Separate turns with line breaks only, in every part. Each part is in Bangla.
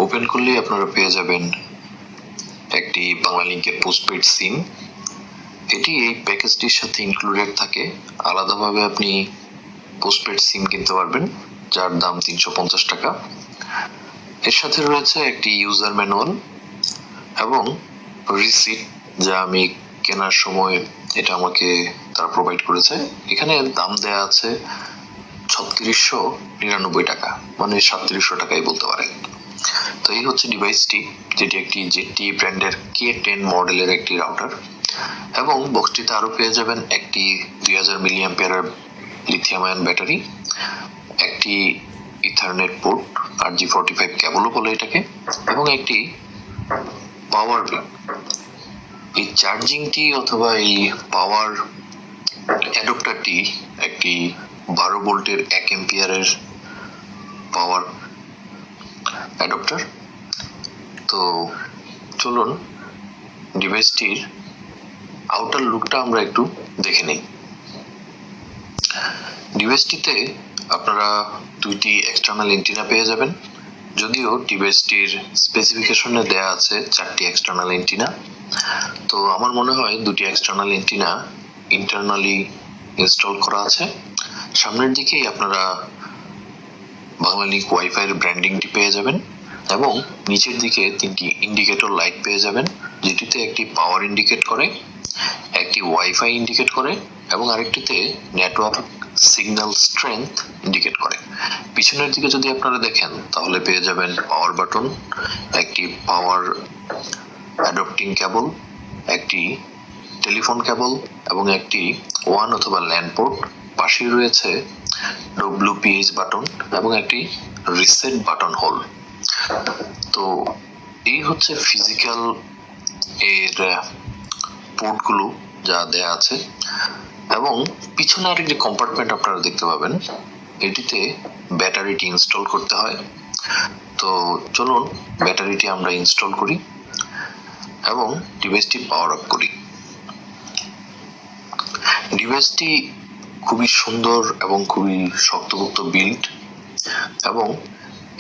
ওপেন করলেই আপনারা পেয়ে যাবেন একটি বাংলালিংকের পোস্টপেড সিম। এটি এই প্যাকেজটির সাথে ইনক্লুডেড থাকে। আলাদাভাবে আপনি পোস্টপেড সিম কিনতে পারবেন, যার দাম 350 টাকা। এর সাথে রয়েছে একটি ইউজার ম্যানুয়াল এবং রিসিট, যা আমি কেনার সময় এটা আমাকে তারা প্রোভাইড করেছে। এখানে দাম দেয়া আছে 3699 টাকা, মানে 3700 টাকাই বলতে পারেন। তো এই হচ্ছে ডিভাইসটি, যেটি একটি জেটি ব্র্যান্ডের K10 মডেলের একটি রাউটার। এবং বক্সটিতে আরো পেয়ে যাবেন একটি 2000 মিলিঅ্যাম্পিয়ারের লিথিয়াম আয়ন ব্যাটারি, একটি ইথারনেট পোর্ট, RJ45 কেবলও বলে এটাকে, এবং একটি পাওয়ার ব্যাংক। এই চার্জিংটি অথবা এই পাওয়ার অ্যাডাপ্টারটি একটি 12 ভোল্টের 1 অ্যাম্পিয়ারের পাওয়ার অ্যাডাপ্টার। তো চলুন ডিভাইসটির আউটার লুকটা আমরা একটু দেখে নিই। ডিভাইসটিতে আপনারা দুইটি এক্সটার্নাল এন্টিনা পেয়ে যাবেন, যদিও ডিভাইসটির স্পেসিফিকেশনে দেয়া আছে 4টি এক্সটার্নাল এন্টিনা। তো আমার মনে হয় দুটি এক্সটার্নাল এন্টিনা ইন্টারনালি ইনস্টল করা আছে। সামনের দিকেই আপনারা বাংলালিংক ওয়াইফাই এর ব্র্যান্ডিংটি পেয়ে যাবেন এবং নিচের দিকে 3টি ইন্ডিকেটর লাইট পেয়ে যাবেন, যেটিতে একটি পাওয়ার ইন্ডিকেট করে, একটি ওয়াইফাই ইন্ডিকেট করে এবং আরেকটিতে নেটওয়ার্ক সিগন্যাল স্ট্রেংথ ইন্ডিকেট করে। পিছনের দিকে যদি আপনারা দেখেন তাহলে পেয়ে যাবেন পাওয়ার বাটন, একটি পাওয়ার অ্যাডাপ্টিং কেবল, একটি টেলিফোন কেবল এবং একটি ওয়ান অথবা ল্যান্ড পোর্ট। পাশেই রয়েছে WPH বাটন এবং একটি রিসেট বাটন হোল। তো এই হচ্ছে ফিজিক্যাল এর পোর্টগুলো যা দেয়া আছে। এবং পিছনে আরেকটি কম্পার্টমেন্ট আপনারা দেখতে পাবেন, এটিতে ব্যাটারিটি ইনস্টল করতে হয়। তো চলুন ব্যাটারিটি আমরা ইনস্টল করি এবং ডিভাইসটি পাওয়ার অফ করি। ডিভাইসটি খুবই সুন্দর এবং খুবই শক্তপোক্ত বিল্ড, এবং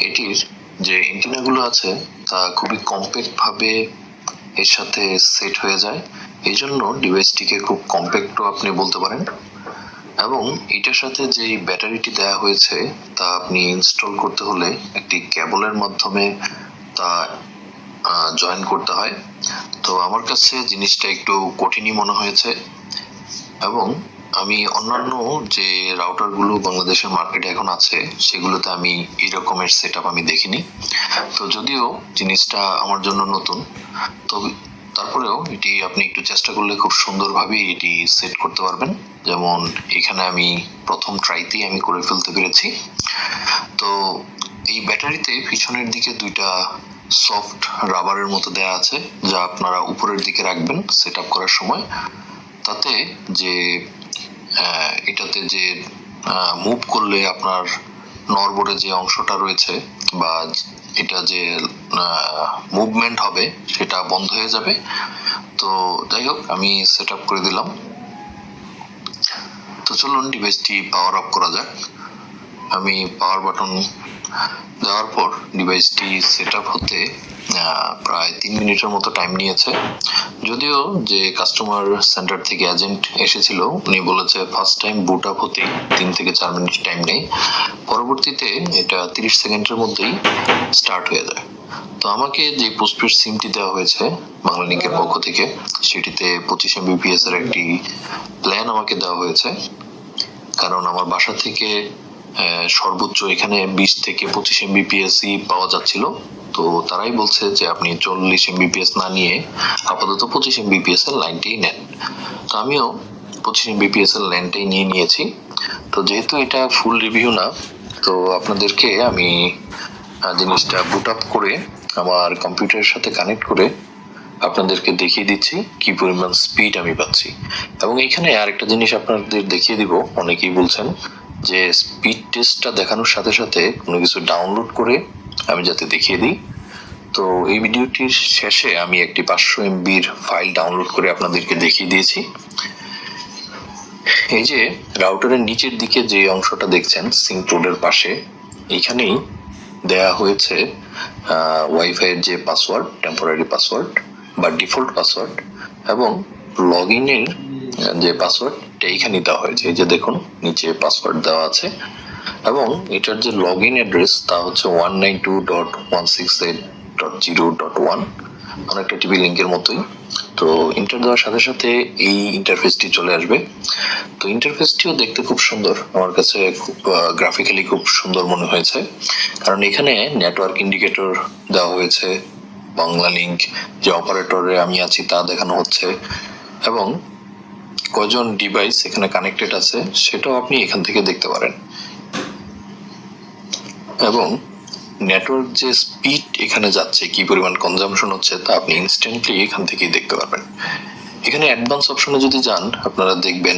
এটির যে এন্টিনাগুলো আছে তা খুবই কম্প্যাক্ট ভাবে এর সাথে সেট হয়ে যায়। এই জন্য ডিভাইসটিকে খুব কম্প্যাক্টও আপনি বলতে পারেন। এবং এটার সাথে যে ব্যাটারিটি দেওয়া হয়েছে তা আপনি ইনস্টল করতে হলে একটি কেবলের মাধ্যমে তা জয়েন করতে হয়। তো আমার কাছে জিনিসটা একটু কঠিনই মনে হয়েছে, এবং আমি অন্যান্য যে রাউটারগুলো বাংলাদেশের মার্কেটে এখন আছে সেগুলোতে আমি এই রকমের সেটআপ আমি দেখিনি। তো যদিও জিনিসটা আমার জন্য নতুন, তো তারপরেও এটি আপনি একটু চেষ্টা করলে খুব সুন্দরভাবে এটি সেট করতে পারবেন। যেমন এখানে আমি প্রথম ট্রাইতেই আমি করে ফেলতে পেরেছি। তো এই ব্যাটারিতে পিছনের দিকে দুইটা সফট রাবারের মতো দেয়া আছে, যা আপনারা উপরের দিকে রাখবেন সেটআপ করার সময়। তাতে যে এটাতে যে মুভ করলে আপনার নরবোর্ডে যে অংশটা রয়েছে বা এটা যে মুভমেন্ট হবে সেটা বন্ধ হয়ে যাবে। তো যাই হোক, আমি সেট আপ করে দিলাম। তো চলুন ডিভাইসটি পাওয়ার অফ করা যাক। আমি পাওয়ার বাটন দেওয়ার পর ডিভাইসটি সেট আপ হতে প্রায় 3 মিনিটের মতো টাইম নিয়েছে। যদিও যে কাস্টমার সেন্টার থেকে এজেন্ট এসেছিল উনি বলেছে ফার্স্ট টাইম বুট আপ হতে 3 থেকে 4 মিনিট টাইম নেই, পরবর্তীতে এটা 30 সেকেন্ডের মধ্যেই স্টার্ট হয়ে যায়। তো আমাকে যে পোস্টপেড সিমটি দেওয়া হয়েছে বাংলালিংকের পক্ষ থেকে, সেটিতে 25 MBPS এর একটি প্ল্যান আমাকে দেওয়া হয়েছে, কারণ আমার বাসা থেকে সর্বোচ্চ এখানে 20 থেকে 25 MBPS পাওয়া যাচ্ছিল। তো তারাই বলছে যে আপনি 40 MBPS না নিয়ে আপাতত 25 MBPS এর লাইনটাই নেন। তো আমিও 25 MBPS এর লাইনটাই নিয়েছি। তো যেহেতু এটা ফুল রিভিউ না, তো আপনাদেরকে আমি জিনিসটা বুট আপ করে আমার কম্পিউটারের সাথে কানেক্ট করে আপনাদেরকে দেখিয়ে দিচ্ছি কি পরিমাণ স্পিড আমি পাচ্ছি। এবং এখানে আরেকটা জিনিস আপনাদের দেখিয়ে দিব, অনেকেই বলছেন যে স্পিড টেস্টটা দেখানোর সাথে সাথে কোনো কিছু ডাউনলোড করে আমি যাতে দেখিয়ে দিই। তো এই ভিডিওটির শেষে আমি একটি 500 MBর ফাইল ডাউনলোড করে আপনাদেরকে দেখিয়ে দিয়েছি। এই যে রাউটারের নিচের দিকে যে অংশটা দেখছেন সিঙ্ক পোর্টের পাশে, এইখানেই দেয়া হয়েছে ওয়াইফাইয়ের যে পাসওয়ার্ড, টেম্পোরারি পাসওয়ার্ড বা ডিফল্ট পাসওয়ার্ড এবং লগ ইনের যে পাসওয়ার্ডটা এইখানে দেওয়া হয়েছে। এই যে দেখুন নিচে পাসওয়ার্ড দেওয়া আছে এবং এটার যে লগ ইন অ্যাড্রেস তা হচ্ছে 192.168.0.1, অনেকটা টিভি লিঙ্কের মতোই। তো ইন্টার দেওয়ার সাথে সাথে এই ইন্টারফেসটি চলে আসবে। তো ইন্টারফেসটিও দেখতে খুব সুন্দর, আমার কাছে খুব গ্রাফিক্যালি খুব সুন্দর মনে হয়েছে, কারণ এখানে নেটওয়ার্ক ইন্ডিকেটর দেওয়া হয়েছে, বাংলা লিংক যে অপারেটরে আমি আছি তা দেখানো হচ্ছে এবং কয়জন ডিভাইস এখানে কানেক্টেড আছে সেটাও আপনি এখান থেকে দেখতে পারেন এবং নেটওয়ার্ক যে স্পিড এখানে যাচ্ছে, কি পরিমাণ কনজাম্পশন হচ্ছে তা আপনি ইনস্ট্যান্টলি এখান থেকেই দেখতে পারবেন। এখানে অ্যাডভান্স অপশনে যদি যান আপনারা দেখবেন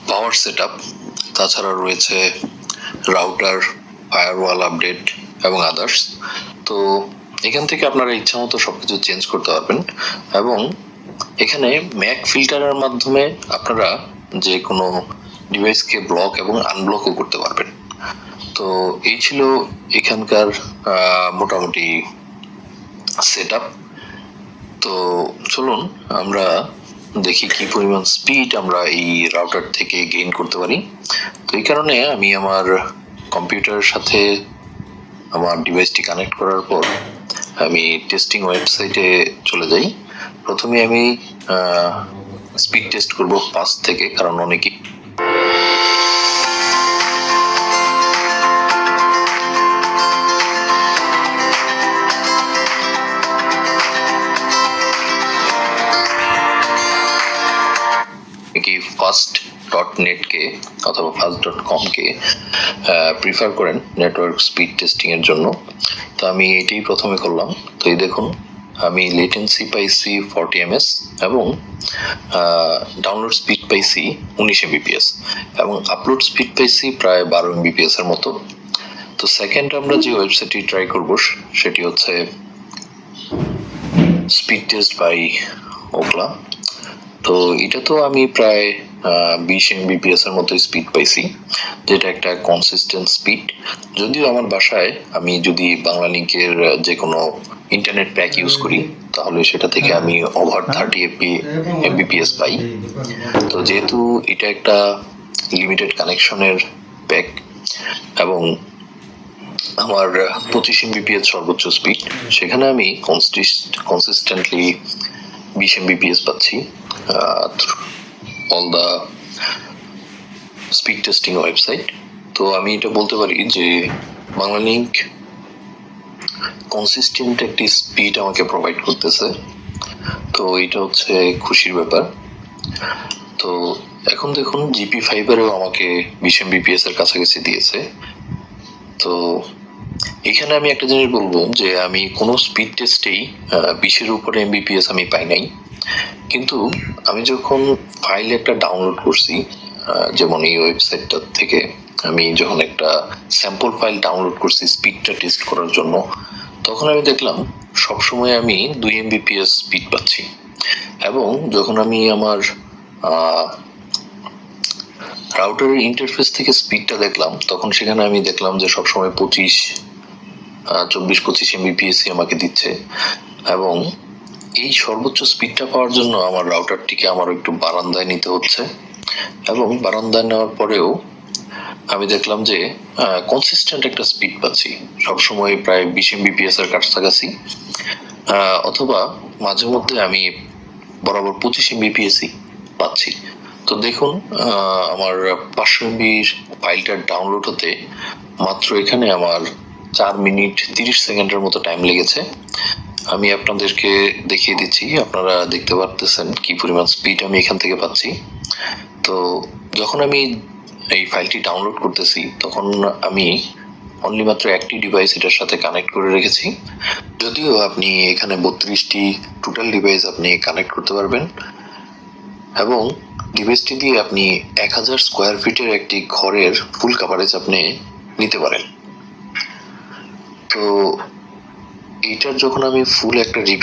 পাওয়ার সেটআপ, তাছাড়া রয়েছে রাউটার, ফায়ারওয়াল আপডেট এবং আদার্স। তো এখান থেকে আপনারা ইচ্ছা মতো সবকিছু চেঞ্জ করতে পারবেন এবং এখানে ম্যাক ফিল্টারের মাধ্যমে আপনারা যে কোনো ডিভাইসকে ব্লক এবং আনব্লকও করতে পারবেন। তো এই ছিল এখানকার মোটামুটি সেটআপ। তো চলুন আমরা দেখি কি পরিমাণ স্পিড আমরা এই রাউটার থেকে গেইন করতে পারি। তো এই কারণে আমি আমার কম্পিউটারের সাথে আমার ডিভাইসটি কানেক্ট করার পর আমি টেস্টিং ওয়েবসাইটে চলে যাই। প্রথমে আমি স্পিড টেস্ট করব 5 থেকে, কারণ অনেকেই fast.net কে অথবা fast.com কে প্রিফার করেন নেটওয়ার্ক স্পিড টেস্টিং এর জন্য। তো আমি এটাই প্রথমে করলাম। তো এই দেখুন আমি লেটেন্সি পাইছি 40 ms এবং ডাউনলোড স্পিড পাইছি 19 mbps এবং আপলোড স্পিড পাইছি প্রায় 12 mbps এর মতো। তো সেকেন্ড আমরা যে ওয়েবসাইটটি ট্রাই করব সেটি হচ্ছে স্পিড টেস্ট বাই ওকলা। তো এটা তো আমি প্রায় 20 mbps এর মতো স্পিড পাইছি, যেটা একটা কনসিস্টেন্ট স্পিড। যদিও আমার বাসায় আমি যদি বাংলা লিংকের যে কোনো ইন্টারনেট প্যাক ইউজ করি তাহলে সেটা থেকে আমি ওভার 30 mbps পাই। তো যেহেতু এটা একটা লিমিটেড কানেকশনের প্যাক এবং আমার 25 mbps সর্বোচ্চ স্পিড, সেখানে আমি কনসিস্টেন্টলি 20 mbps পাচ্ছি all the speed testing website. তো আমি এটা বলতে পারি যে বাংলা লিংক কনসিস্টেন্ট একটি স্পিড আমাকে প্রোভাইড করতেছে। তো এটা হচ্ছে খুশির ব্যাপার। তো এখন দেখুন জিপি ফাইবারেও আমাকে 20 mbps এর কাছাকাছি দিয়েছে। তো এখানে আমি একটা জিনিস বলবো যে আমি কোনো স্পিড টেস্টেই 20-এর উপরে mbps আমি পাই নাই, কিন্তু আমি যখন ফাইল একটা ডাউনলোড করছি, যেমন এই ওয়েবসাইটটা থেকে আমি যখন একটা স্যাম্পল ফাইল ডাউনলোড করছি স্পিডটা টেস্ট করার জন্য, তখন আমি দেখলাম সবসময় আমি 2 mbps স্পিড পাচ্ছি এবং যখন আমি আমার রাউটারের ইন্টারফেস থেকে স্পিডটা দেখলাম তখন সেখানে আমি দেখলাম যে সবসময় 24-25 mbps আমাকে দিচ্ছে এবং এই সর্বোচ্চ স্পিডটা পাওয়ার জন্য আমার রাউটারটিকে আমার একটু বারান্দায় নিতে হচ্ছে এবং বারান্দায় নেওয়ার পরেও আমি দেখলাম যে কনসিস্টেন্ট একটা স্পিড পাচ্ছি, সবসময় প্রায় 20 mbps এর কাছাকাছি, অথবা মাঝে মধ্যে আমি বরাবর 25 mbps পাচ্ছি। তো দেখুন আমার 500 MB ফাইলটা ডাউনলোড হতে মাত্র এখানে আমার 4 মিনিট 30 সেকেন্ডের মতো টাইম লেগেছে। আমি আপনাদেরকে দেখিয়ে দিচ্ছি, আপনারা দেখতে পারতেছেন কি পরিমাণ স্পিড আমি এখান থেকে পাচ্ছি। তো যখন আমি এই ফাইলটি ডাউনলোড করতেছি তখন আমি অনলি মাত্র একটি ডিভাইস এটার সাথে কানেক্ট করে রেখেছি, যদিও আপনি এখানে 32টি টোটাল ডিভাইস আপনি কানেক্ট করতে পারবেন এবং ডিভাইসটি দিয়ে আপনি 1000 স্কোয়ার ফিটের একটি ঘরের ফুল কাভারেজ আপনি নিতে পারেন। তো এইটার যখন আমি ফুল একটা রিভিউ